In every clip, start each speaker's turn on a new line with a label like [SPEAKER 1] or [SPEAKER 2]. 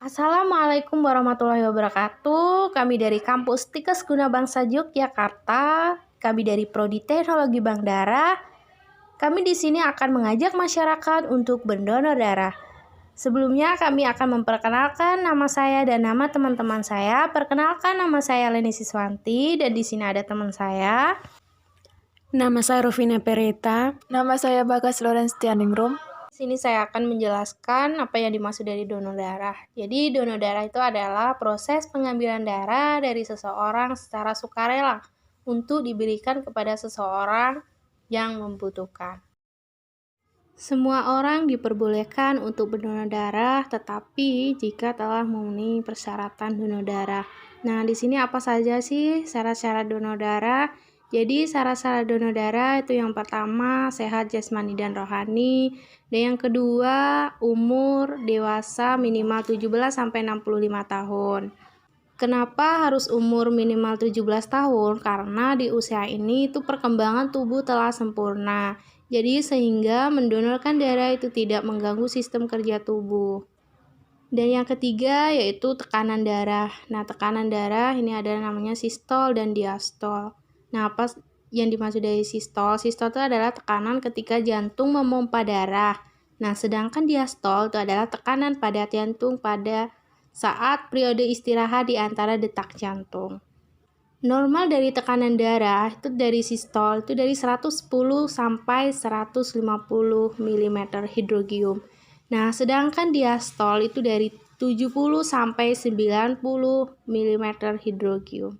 [SPEAKER 1] Assalamualaikum warahmatullahi wabarakatuh. Kami dari kampus Tikes Guna Bangsa Yogyakarta. Kami dari Prodi Teknologi Bank Darah. Kami di sini akan mengajak masyarakat untuk berdonor darah. Sebelumnya kami akan memperkenalkan nama saya dan nama teman-teman saya. Perkenalkan, nama saya Leni Siswanti dan di sini ada teman saya.
[SPEAKER 2] Nama saya Rovina Pereta.
[SPEAKER 3] Nama saya Bagas Lawrence Tianingrum.
[SPEAKER 1] Di sini saya akan menjelaskan apa yang dimaksud dari donor darah. Jadi donor darah itu adalah proses pengambilan darah dari seseorang secara sukarela untuk diberikan kepada seseorang yang membutuhkan. Semua orang diperbolehkan untuk berdonor darah, tetapi jika telah memenuhi persyaratan donor darah. Nah, di sini apa saja sih syarat-syarat donor darah? Jadi syarat-syarat donor darah itu yang pertama sehat jasmani dan rohani, dan yang kedua umur dewasa minimal 17-65 tahun. Kenapa harus umur minimal 17 tahun? Karena di usia ini itu perkembangan tubuh telah sempurna. Jadi sehingga mendonorkan darah itu tidak mengganggu sistem kerja tubuh. Dan yang ketiga yaitu tekanan darah. Nah, tekanan darah ini adalah namanya sistol dan diastol. Nah, apa yang dimaksud dari sistol? Sistol itu adalah tekanan ketika jantung memompa darah. Nah, sedangkan diastol itu adalah tekanan pada jantung pada saat periode istirahat di antara detak jantung. Normal dari tekanan darah itu dari sistol itu dari 110 sampai 150 mm hidrogium. Nah, sedangkan diastol itu dari 70 sampai 90 mm hidrogium.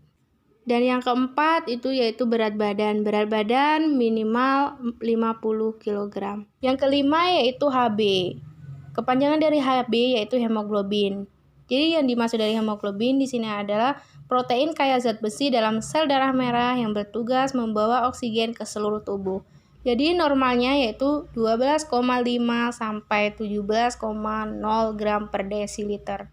[SPEAKER 1] Dan yang keempat itu yaitu berat badan. Berat badan minimal 50 kg. Yang kelima yaitu HB. Kepanjangan dari HB yaitu hemoglobin. Jadi yang dimaksud dari hemoglobin di sini adalah protein kaya zat besi dalam sel darah merah yang bertugas membawa oksigen ke seluruh tubuh. Jadi normalnya yaitu 12,5 sampai 17,0 gram per desiliter.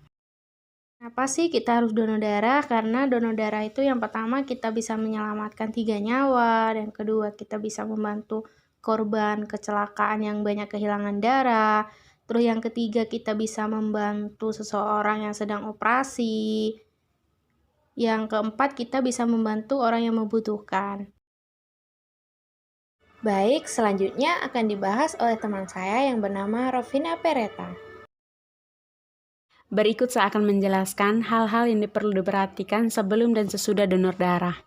[SPEAKER 1] Kenapa sih kita harus donor darah? Karena donor darah itu yang pertama kita bisa menyelamatkan 3 nyawa, dan kedua kita bisa membantu korban kecelakaan yang banyak kehilangan darah. Terus yang ketiga kita bisa membantu seseorang yang sedang operasi. Yang keempat kita bisa membantu orang yang membutuhkan. Baik, selanjutnya akan dibahas oleh teman saya yang bernama Rovina Pereta.
[SPEAKER 2] Berikut saya akan menjelaskan hal-hal yang perlu diperhatikan sebelum dan sesudah donor darah.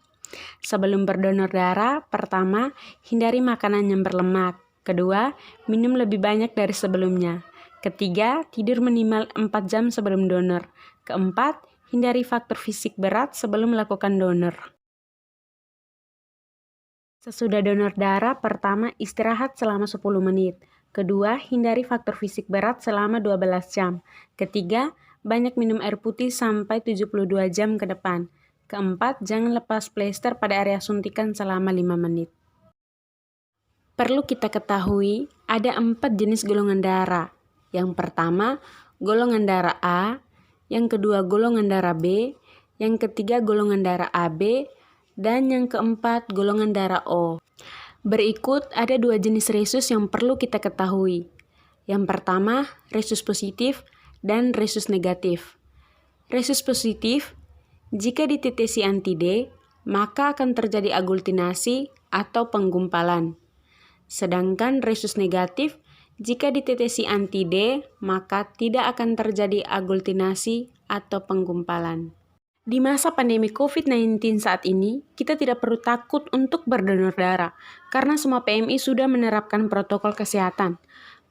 [SPEAKER 2] Sebelum berdonor darah, pertama, hindari makanan yang berlemak. Kedua, minum lebih banyak dari sebelumnya. Ketiga, tidur minimal 4 jam sebelum donor. Keempat, hindari faktor fisik berat sebelum melakukan donor. Sesudah donor darah, pertama, istirahat selama 10 menit. Kedua, hindari faktor fisik berat selama 12 jam. Ketiga, banyak minum air putih sampai 72 jam ke depan. Keempat, jangan lepas plester pada area suntikan selama 5 menit. Perlu kita ketahui, ada 4 jenis golongan darah. Yang pertama, golongan darah A. Yang kedua, golongan darah B. Yang ketiga, golongan darah AB. Dan yang keempat, golongan darah O. Berikut ada 2 jenis resus yang perlu kita ketahui. Yang pertama, resus positif dan resus negatif. Resus positif, jika ditetesi anti D, maka akan terjadi aglutinasi atau penggumpalan. Sedangkan resus negatif, jika ditetesi anti D, maka tidak akan terjadi aglutinasi atau penggumpalan. Di masa pandemi COVID-19 saat ini, kita tidak perlu takut untuk berdonor darah, karena semua PMI sudah menerapkan protokol kesehatan.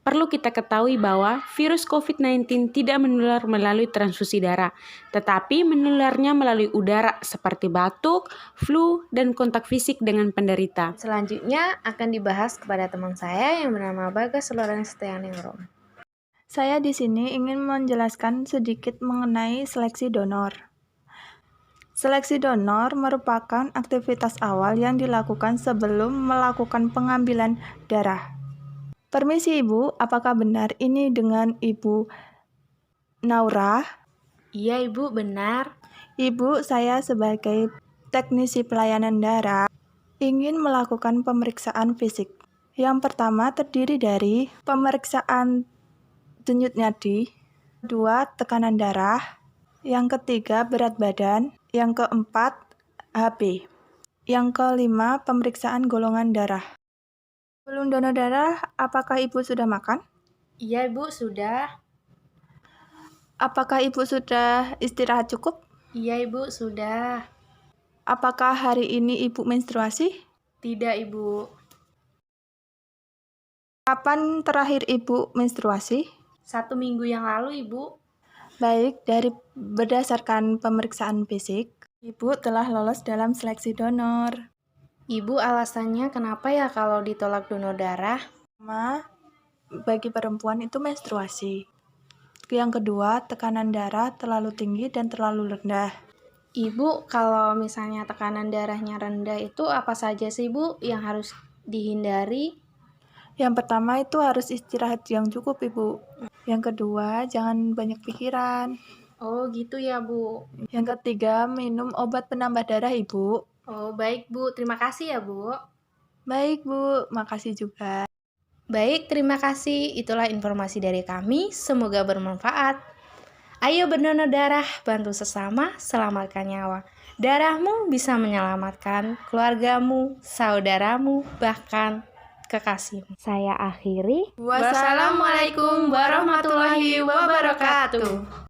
[SPEAKER 2] Perlu kita ketahui bahwa virus COVID-19 tidak menular melalui transfusi darah, tetapi menularnya melalui udara seperti batuk, flu, dan kontak fisik dengan penderita.
[SPEAKER 1] Selanjutnya akan dibahas kepada teman saya yang bernama Bagas Lawrence Tianingrum.
[SPEAKER 3] Saya di sini ingin menjelaskan sedikit mengenai seleksi donor. Seleksi donor merupakan aktivitas awal yang dilakukan sebelum melakukan pengambilan darah. Permisi Ibu, apakah benar ini dengan Ibu Naura?
[SPEAKER 1] Iya Ibu, benar.
[SPEAKER 3] Ibu, saya sebagai teknisi pelayanan darah ingin melakukan pemeriksaan fisik. Yang pertama terdiri dari pemeriksaan denyut nadi, Kedua, tekanan darah. Yang ketiga, berat badan. Yang keempat, HB. Yang kelima, pemeriksaan golongan darah. Sebelum donor darah, apakah Ibu sudah makan?
[SPEAKER 1] Iya, Ibu, sudah.
[SPEAKER 3] Apakah Ibu sudah istirahat cukup?
[SPEAKER 1] Iya, Ibu, sudah.
[SPEAKER 3] Apakah hari ini Ibu menstruasi?
[SPEAKER 1] Tidak, Ibu.
[SPEAKER 3] Kapan terakhir Ibu menstruasi?
[SPEAKER 1] 1 minggu yang lalu, Ibu.
[SPEAKER 3] Baik, berdasarkan pemeriksaan fisik, Ibu telah lolos dalam seleksi donor.
[SPEAKER 1] Ibu, alasannya kenapa ya kalau ditolak donor darah?
[SPEAKER 3] Pertama, bagi perempuan itu menstruasi. Yang kedua, tekanan darah terlalu tinggi dan terlalu rendah.
[SPEAKER 1] Ibu, kalau misalnya tekanan darahnya rendah itu apa saja sih, Bu, yang harus dihindari?
[SPEAKER 3] Yang pertama itu harus istirahat yang cukup, Ibu. Yang kedua, jangan banyak pikiran.
[SPEAKER 1] Oh, gitu ya, Bu.
[SPEAKER 3] Yang ketiga, minum obat penambah darah, Ibu.
[SPEAKER 1] Oh, baik, Bu. Terima kasih ya, Bu.
[SPEAKER 3] Baik, Bu. Makasih juga.
[SPEAKER 1] Baik, terima kasih. Itulah informasi dari kami. Semoga bermanfaat. Ayo berdonor darah, bantu sesama, selamatkan nyawa. Darahmu bisa menyelamatkan keluargamu, saudaramu, bahkan kekasihmu.
[SPEAKER 2] Saya akhiri.
[SPEAKER 1] Wassalamualaikum warahmatullahi wabarakatuh.